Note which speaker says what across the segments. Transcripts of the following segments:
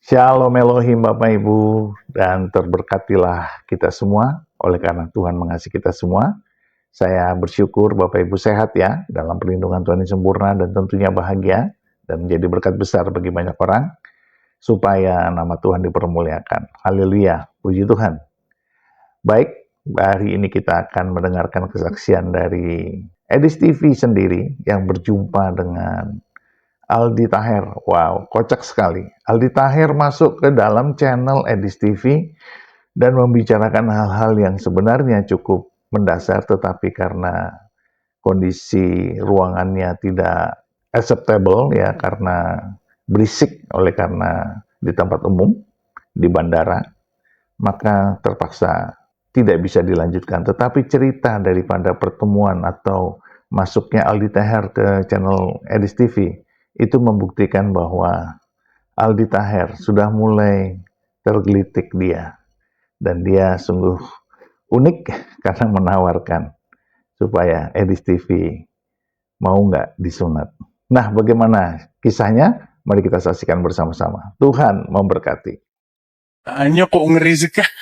Speaker 1: Shalom Elohim Bapak Ibu, dan terberkatilah kita semua oleh karena Tuhan mengasihi kita semua. Saya bersyukur Bapak Ibu sehat ya, dalam perlindungan Tuhan yang sempurna dan tentunya bahagia dan menjadi berkat besar bagi banyak orang, supaya nama Tuhan dipermuliakan. Haleluya, puji Tuhan. Baik, hari ini kita akan mendengarkan kesaksian dari Edis TV sendiri yang berjumpa dengan Aldi Taher. Wow, kocak sekali. Aldi Taher masuk ke dalam channel Edis TV dan membicarakan hal-hal yang sebenarnya cukup mendasar, tetapi karena kondisi ruangannya tidak acceptable ya, karena berisik oleh karena di tempat umum, di bandara, maka terpaksa tidak bisa dilanjutkan. Tetapi cerita daripada pertemuan atau masuknya Aldi Taher ke channel Edis TV itu membuktikan bahwa Aldi Taher sudah mulai tergelitik dia. Dan dia sungguh unik karena menawarkan supaya Edis TV mau nggak disunat. Nah, bagaimana kisahnya? Mari kita saksikan bersama-sama. Tuhan memberkati.
Speaker 2: Hanya kok ngeri sekali.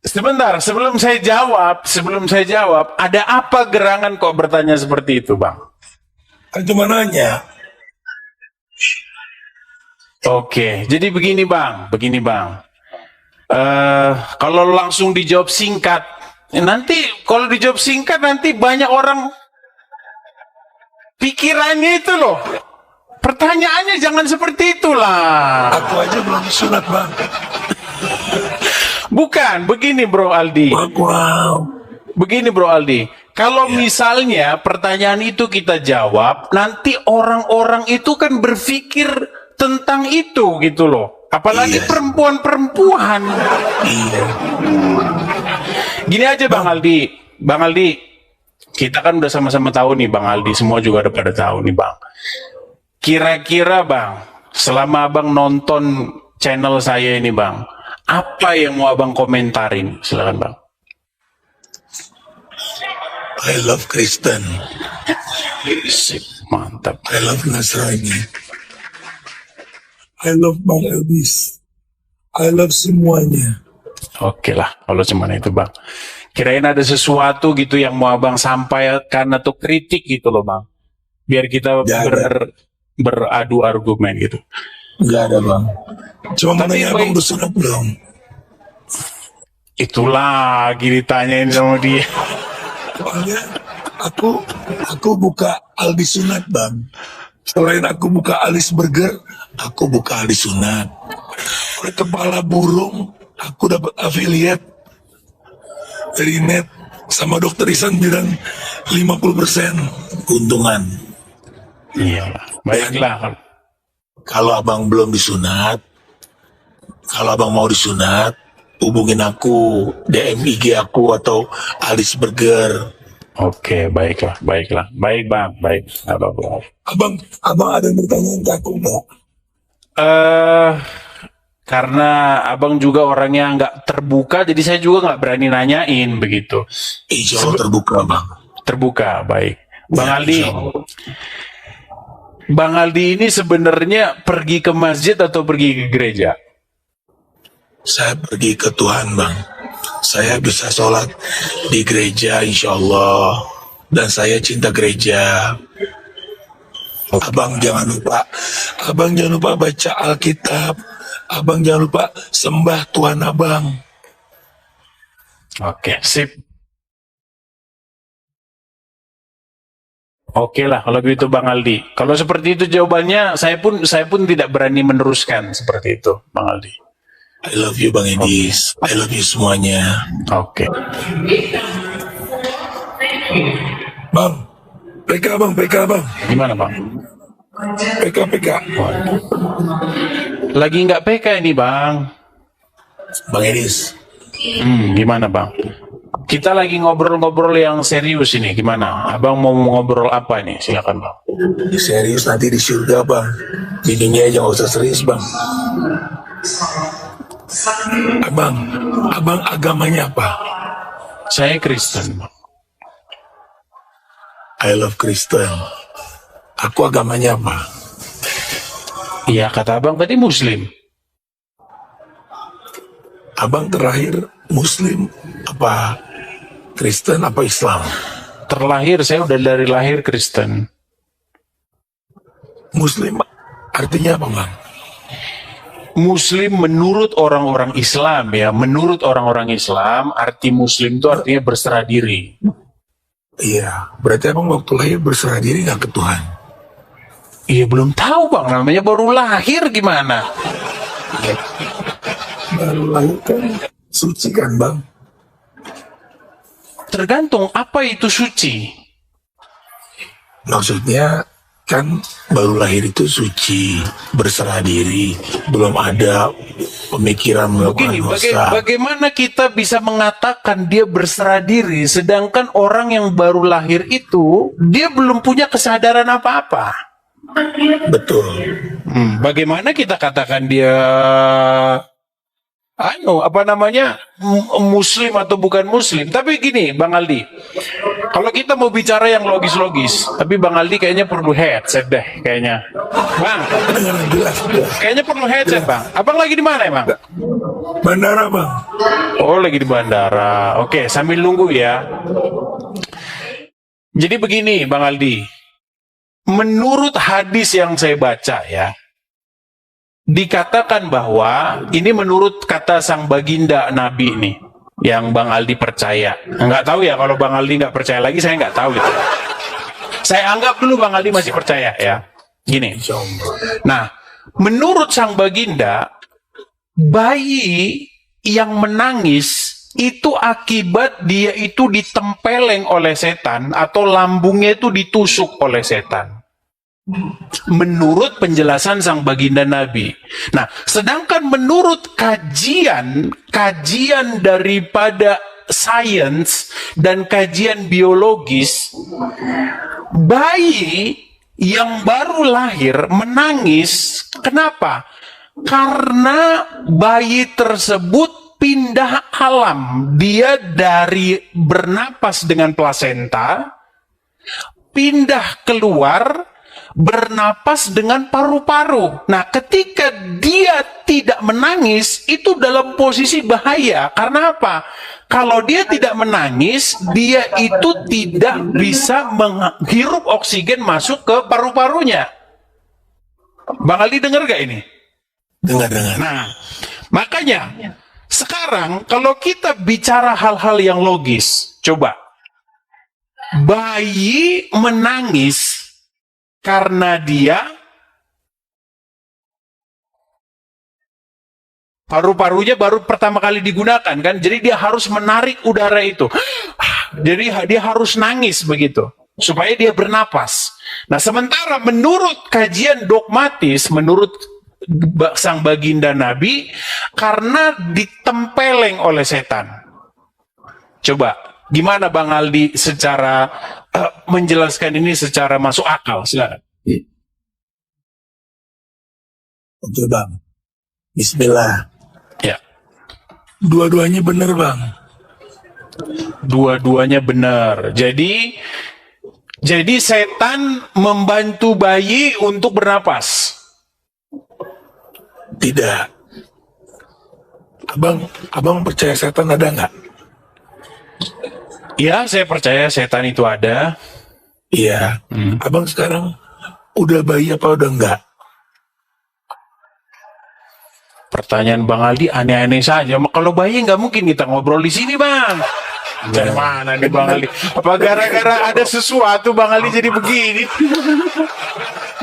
Speaker 2: Sebentar, sebelum saya jawab, ada apa gerangan kok bertanya seperti itu, Bang?
Speaker 3: Cuma nanya.
Speaker 2: Oke, jadi begini, Bang. Kalau langsung dijawab singkat, nanti kalau dijawab singkat nanti banyak orang pikirannya itu loh. Pertanyaannya jangan seperti itulah.
Speaker 3: Aku aja belum disunat, Bang.
Speaker 2: Bukan, begini Bro Aldi.
Speaker 3: Wow.
Speaker 2: Begini Bro Aldi, kalau misalnya pertanyaan itu kita jawab, nanti orang-orang itu kan berpikir tentang itu gitu loh. Apalagi perempuan-perempuan.
Speaker 3: Iya.
Speaker 2: Gini aja Bang Aldi, kita kan udah sama-sama tahu nih Bang Aldi, semua juga udah pada tahu nih Bang. Kira-kira Bang, selama Abang nonton channel saya ini Bang, apa yang mau Abang komentarin? Silakan Bang.
Speaker 3: I love Kristen.
Speaker 2: Sip, mantap.
Speaker 3: I love Nasrani. I love Bang Elvis. I love semuanya.
Speaker 2: Oke lah, kalau cuma itu Bang. Kirain ada sesuatu gitu yang mau Abang sampaikan atau kritik gitu loh Bang. Biar kita beradu argumen gitu.
Speaker 3: Enggak ada, Bang. Cuma
Speaker 2: Tapi
Speaker 3: nanya Abang bersunat belum?
Speaker 2: Itu lagi ditanyain sama dia.
Speaker 3: Soalnya aku buka Aldi Sunat, Bang. Selain aku buka Alis Burger, aku buka Aldi Sunat. Oleh kepala burung, aku dapat affiliate dari net sama dokter Isan bilang 50% keuntungan.
Speaker 2: Iya, baiklah.
Speaker 3: Kalau Abang belum disunat, kalau Abang mau disunat, hubungin aku, DM IG aku atau Alis Burger.
Speaker 2: Oke, baiklah. Baik Bang, baik.
Speaker 3: Abang ada yang bertanya ke aku enggak?
Speaker 2: Karena Abang juga orangnya nggak terbuka, jadi saya juga nggak berani nanyain begitu.
Speaker 3: Insya Allah terbuka, Bang.
Speaker 2: Terbuka, baik. Bang
Speaker 3: Ya,
Speaker 2: Aldi,
Speaker 3: insya Allah.
Speaker 2: Bang Aldi ini sebenarnya pergi ke masjid atau pergi ke gereja?
Speaker 3: Saya pergi ke Tuhan, Bang. Saya bisa sholat di gereja, insya Allah. Dan saya cinta gereja. Abang jangan lupa baca Alkitab. Abang jangan lupa sembah Tuhan Abang.
Speaker 2: Oke, sip. Oke lah, kalau begitu Bang Aldi. Kalau seperti itu jawabannya, saya pun tidak berani meneruskan seperti itu, Bang Aldi.
Speaker 3: I love you, Bang Edis. I love you semuanya.
Speaker 2: Oke.
Speaker 3: Bang, PK Bang.
Speaker 2: Gimana Bang?
Speaker 3: PK.
Speaker 2: Lagi nggak PK ini Bang.
Speaker 3: Bang Edis.
Speaker 2: Gimana Bang? Kita lagi ngobrol-ngobrol yang serius ini. Gimana? Abang mau ngobrol apa ini? Silakan Bang.
Speaker 3: Serius nanti di surga, Bang. Di dunia aja nggak usah serius, Bang. Abang agamanya apa?
Speaker 2: Saya Kristen Bang.
Speaker 3: I love Kristen. Aku agamanya apa?
Speaker 2: Iya, kata abang tadi Muslim.
Speaker 3: Abang terakhir Muslim apa Kristen apa Islam?
Speaker 2: Terlahir, saya udah dari lahir Kristen.
Speaker 3: Muslim artinya apa, Bang?
Speaker 2: Muslim menurut orang-orang Islam ya, menurut orang-orang Islam, arti Muslim itu artinya berserah diri.
Speaker 3: Iya, berarti abang waktu lahir berserah diri nggak ke Tuhan?
Speaker 2: Iya belum tahu bang, namanya baru lahir gimana?
Speaker 3: Baru lahir kan suci kan, Bang?
Speaker 2: Tergantung apa itu suci.
Speaker 3: Maksudnya kan baru lahir itu suci, berserah diri, belum ada pemikiran melakukan
Speaker 2: Begini,
Speaker 3: dosa.
Speaker 2: bagaimana kita bisa mengatakan dia berserah diri, sedangkan orang yang baru lahir itu dia belum punya kesadaran apa-apa.
Speaker 3: Betul.
Speaker 2: Bagaimana kita katakan dia Muslim atau bukan Muslim? Tapi gini, Bang Aldi, kalau kita mau bicara yang logis-logis, tapi Bang Aldi kayaknya perlu headset deh, kayaknya. Bang,
Speaker 3: Jelas.
Speaker 2: kayaknya perlu headset, Bang. Abang lagi di mana emang?
Speaker 3: Bandara, Bang.
Speaker 2: Oh, lagi di bandara. Oke, sambil nunggu ya. Jadi begini, Bang Aldi. Menurut hadis yang saya baca ya, dikatakan bahwa ini menurut kata sang baginda Nabi nih, yang Bang Aldi percaya. Nggak tahu ya, kalau Bang Aldi nggak percaya lagi, saya nggak tahu gitu. Saya anggap dulu Bang Aldi masih percaya ya. Gini.
Speaker 3: Insya Allah.
Speaker 2: Nah, menurut sang baginda, bayi yang menangis itu akibat dia itu ditempeleng oleh setan atau lambungnya itu ditusuk oleh setan. Menurut penjelasan sang baginda Nabi. Nah, sedangkan menurut kajian daripada sains dan kajian biologis, bayi yang baru lahir menangis, kenapa? Karena bayi tersebut pindah alam. Dia dari bernapas dengan plasenta, pindah keluar, bernapas dengan paru-paru. Nah, ketika dia tidak menangis, itu dalam posisi bahaya. Karena apa? Kalau dia tidak menangis, dia itu tidak bisa menghirup oksigen masuk ke paru-parunya. Bang Aldi dengar gak ini?
Speaker 3: Dengar.
Speaker 2: Nah, makanya sekarang kalau kita bicara hal-hal yang logis, coba. Bayi menangis karena dia paru-parunya baru pertama kali digunakan kan, jadi dia harus menarik udara itu, jadi dia harus nangis begitu supaya dia bernapas. Nah, sementara menurut kajian dogmatis, menurut sang baginda Nabi, karena ditempeleng oleh setan. Coba gimana Bang Aldi secara menjelaskan ini secara masuk akal? Silakan.
Speaker 3: Oke, Bang. Bismillah.
Speaker 2: Ya.
Speaker 3: Dua-duanya benar, Bang.
Speaker 2: Dua-duanya benar. Jadi setan membantu bayi untuk bernapas.
Speaker 3: Tidak. Abang percaya setan ada nggak?
Speaker 2: Ya, saya percaya setan itu ada.
Speaker 3: Iya. Abang sekarang udah bayi apa udah enggak?
Speaker 2: Pertanyaan Bang Aldi aneh-aneh saja. Kalau bayi nggak mungkin kita ngobrol di sini, Bang. Dari mana nih Bang Aldi? Apa gara-gara ada sesuatu Bang Aldi jadi begini?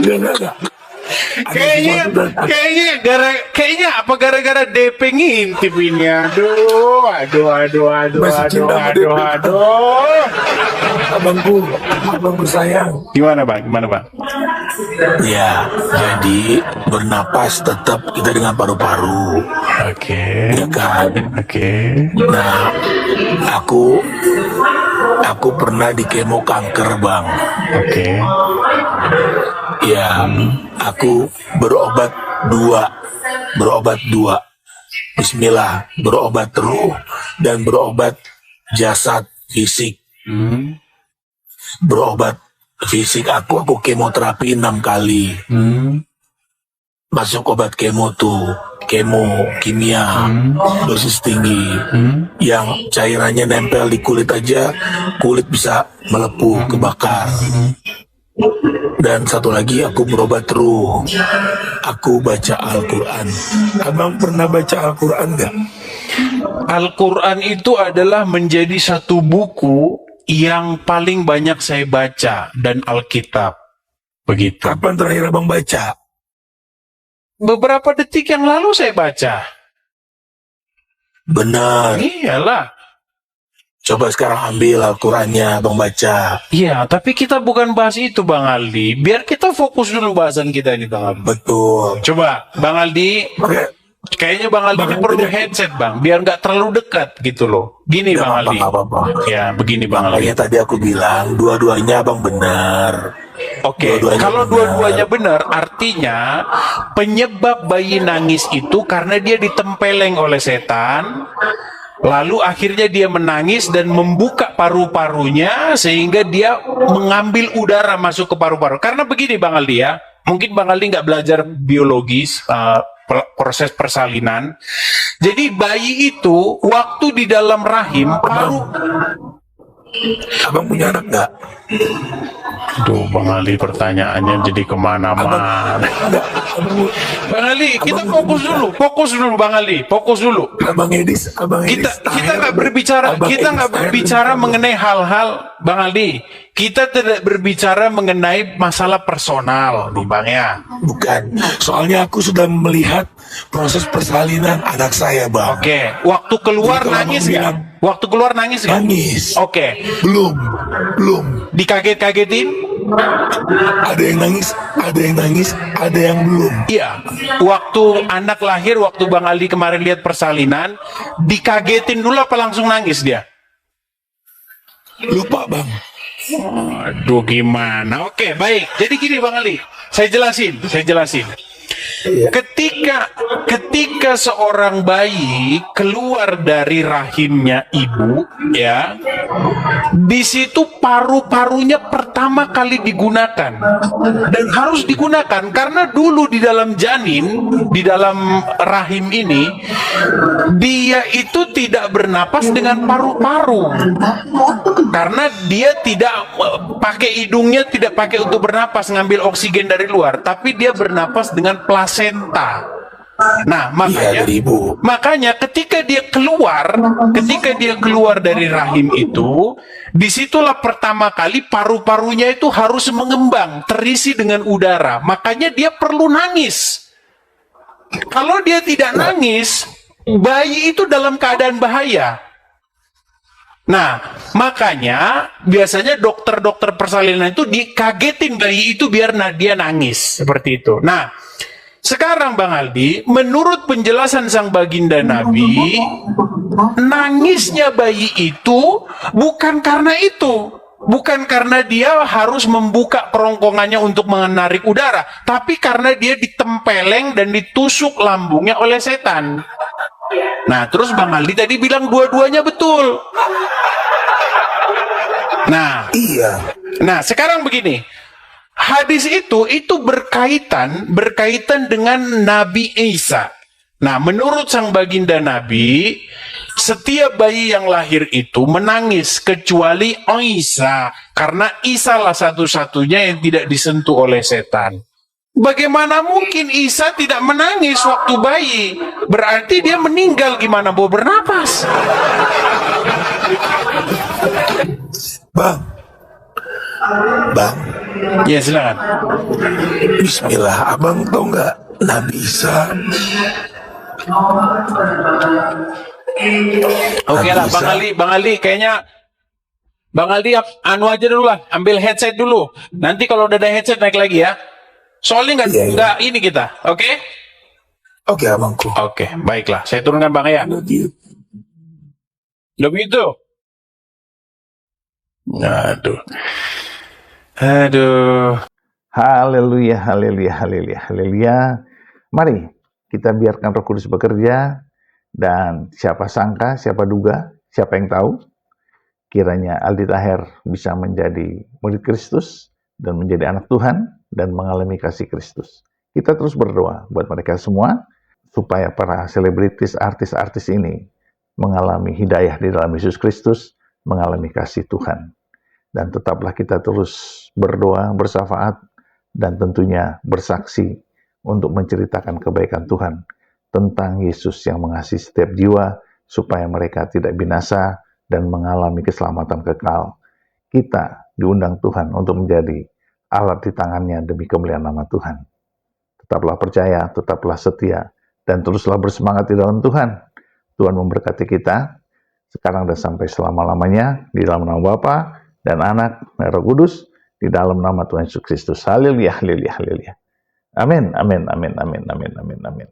Speaker 3: Enggak.
Speaker 2: Kayaknya apa gara-gara DP ngintip ini? Aduh.
Speaker 3: Abang bersayang.
Speaker 2: Gimana Bang?
Speaker 3: Ya, jadi bernapas tetap kita dengan paru-paru.
Speaker 2: Oke.
Speaker 3: Ya kan?
Speaker 2: Oke.
Speaker 3: Nah, aku pernah di kemo kanker, Bang.
Speaker 2: Oke.
Speaker 3: Ya, aku berobat dua. Bismillah, berobat ruh dan berobat jasad fisik. Berobat fisik aku kemoterapi 6 kali. masuk obat kemo tuh, kemo kimia, dosis tinggi, yang cairannya nempel di kulit aja, kulit bisa melepuh, kebakar. Dan satu lagi, aku berobat ruh, aku baca Al-Quran. Abang pernah baca Al-Quran nggak?
Speaker 2: Al-Quran itu adalah menjadi satu buku yang paling banyak saya baca, dan Alkitab. Begitu.
Speaker 3: Kapan terakhir abang baca?
Speaker 2: Beberapa detik yang lalu saya baca.
Speaker 3: Benar.
Speaker 2: Iyalah.
Speaker 3: Coba sekarang ambil Al-Qurannya, abang baca.
Speaker 2: Iya, tapi kita bukan bahas itu, Bang Aldi. Biar kita fokus dulu bahasan kita ini, Bang Aldi.
Speaker 3: Betul.
Speaker 2: Coba, Bang Aldi,
Speaker 3: Oke.
Speaker 2: kayaknya Bang Aldi ini perlu headset, Bang. Biar nggak terlalu dekat gitu loh. Gini,
Speaker 3: Nggak
Speaker 2: Bang
Speaker 3: apa-apa,
Speaker 2: Aldi.
Speaker 3: nggak apa-apa.
Speaker 2: Ya, begini, Bang Aldi.
Speaker 3: Makanya tadi aku bilang, dua-duanya abang benar.
Speaker 2: Oke,
Speaker 3: Dua-duanya
Speaker 2: kalau
Speaker 3: benar.
Speaker 2: dua-duanya benar, artinya penyebab bayi nangis itu karena dia ditempeleng oleh setan, lalu akhirnya dia menangis dan membuka paru-parunya sehingga dia mengambil udara masuk ke paru-paru. Karena begini, Bang Aldi ya, mungkin Bang Aldi nggak belajar biologis, proses persalinan. Jadi bayi itu waktu di dalam rahim,
Speaker 3: Abang punya anak nggak?
Speaker 2: Aduh, Bang Ali, pertanyaannya jadi kemana-mana.
Speaker 3: Nggak.
Speaker 2: Bang Ali, kita fokus dulu, Bang Ali, fokus dulu.
Speaker 3: Abang Edis,
Speaker 2: Kita nggak berbicara mengenai hal-hal, Bang Ali. Kita tidak berbicara mengenai masalah personal, nih Bang ya.
Speaker 3: Bukan. Soalnya aku sudah melihat proses persalinan anak saya, Bang.
Speaker 2: Oke, waktu keluar
Speaker 3: Jadi kalau
Speaker 2: nangis
Speaker 3: Abang
Speaker 2: nggak?
Speaker 3: bilang,
Speaker 2: Waktu keluar nangis nggak?
Speaker 3: Nangis.
Speaker 2: Oke,
Speaker 3: Belum.
Speaker 2: dikaget-kagetin?
Speaker 3: Ada yang nangis, ada yang belum.
Speaker 2: Iya, waktu anak lahir, waktu Bang Ali kemarin lihat persalinan, dikagetin dulu apa langsung nangis dia?
Speaker 3: Lupa, Bang.
Speaker 2: Aduh, gimana? Oke, baik. Jadi gini, Bang Ali, saya jelasin. Ketika seorang bayi keluar dari rahimnya ibu, ya, di situ paru-parunya pertama kali digunakan dan harus digunakan karena dulu di dalam janin, di dalam rahim ini, dia itu tidak bernapas dengan paru-paru karena dia tidak pakai hidungnya, tidak pakai untuk bernapas ngambil oksigen dari luar, tapi dia bernapas dengan plasenta. Nah, makanya ketika dia keluar dari rahim itu, disitulah pertama kali paru-parunya itu harus mengembang, terisi dengan udara. Makanya dia perlu nangis. Kalau dia tidak nangis, bayi itu dalam keadaan bahaya. Nah, makanya biasanya dokter-dokter persalinan itu dikagetin bayi itu biar dia nangis seperti itu. Nah, sekarang Bang Aldi, menurut penjelasan sang baginda Nabi, nangisnya bayi itu bukan karena itu. Bukan karena dia harus membuka kerongkongannya untuk menarik udara, tapi karena dia ditempeleng dan ditusuk lambungnya oleh setan. Nah, terus Bang Aldi tadi bilang dua-duanya betul. Nah,
Speaker 3: Iya.
Speaker 2: Nah, sekarang begini. Hadis itu berkaitan dengan Nabi Isa. Nah, menurut sang baginda Nabi, setiap bayi yang lahir itu menangis kecuali Isa, karena Isa lah satu-satunya yang tidak disentuh oleh setan. Bagaimana mungkin Isa tidak menangis waktu bayi? Berarti dia meninggal, gimana mau bernapas?
Speaker 3: Bang,
Speaker 2: Ya, silakan.
Speaker 3: Bismillah, abang tau nggak Nabi Isa?
Speaker 2: Oke lah, Bang Ali, kayaknya Bang Aldi anu aja dulu lah, ambil headset dulu. Nanti kalau udah ada headset naik lagi ya. Soalnya nggak ini kita, oke?
Speaker 3: Oke, abangku.
Speaker 2: Oke, baiklah. Saya turunkan Bang ya. Begitu. Aduh.
Speaker 1: Haleluya, haleluya, haleluya, haleluya. Mari kita biarkan Roh Kudus bekerja, dan siapa sangka, siapa duga, siapa yang tahu, kiranya Aldi Taher bisa menjadi murid Kristus dan menjadi anak Tuhan dan mengalami kasih Kristus. Kita terus berdoa buat mereka semua, supaya para selebritis, artis-artis ini mengalami hidayah di dalam Yesus Kristus, mengalami kasih Tuhan. Dan tetaplah kita terus berdoa, bersyafaat, dan tentunya bersaksi untuk menceritakan kebaikan Tuhan tentang Yesus yang mengasihi setiap jiwa, supaya mereka tidak binasa dan mengalami keselamatan kekal. Kita diundang Tuhan untuk menjadi alat di tangannya demi kemuliaan nama Tuhan. Tetaplah percaya, tetaplah setia, dan teruslah bersemangat di dalam Tuhan. Tuhan memberkati kita sekarang dan sampai selama-lamanya, di dalam nama Bapa dan Anak dan Roh Kudus, di dalam nama Tuhan Yesus Kristus. Haleluya, haleluya, haleluya. Amin, amin, amin, amin, amin, amin, amin.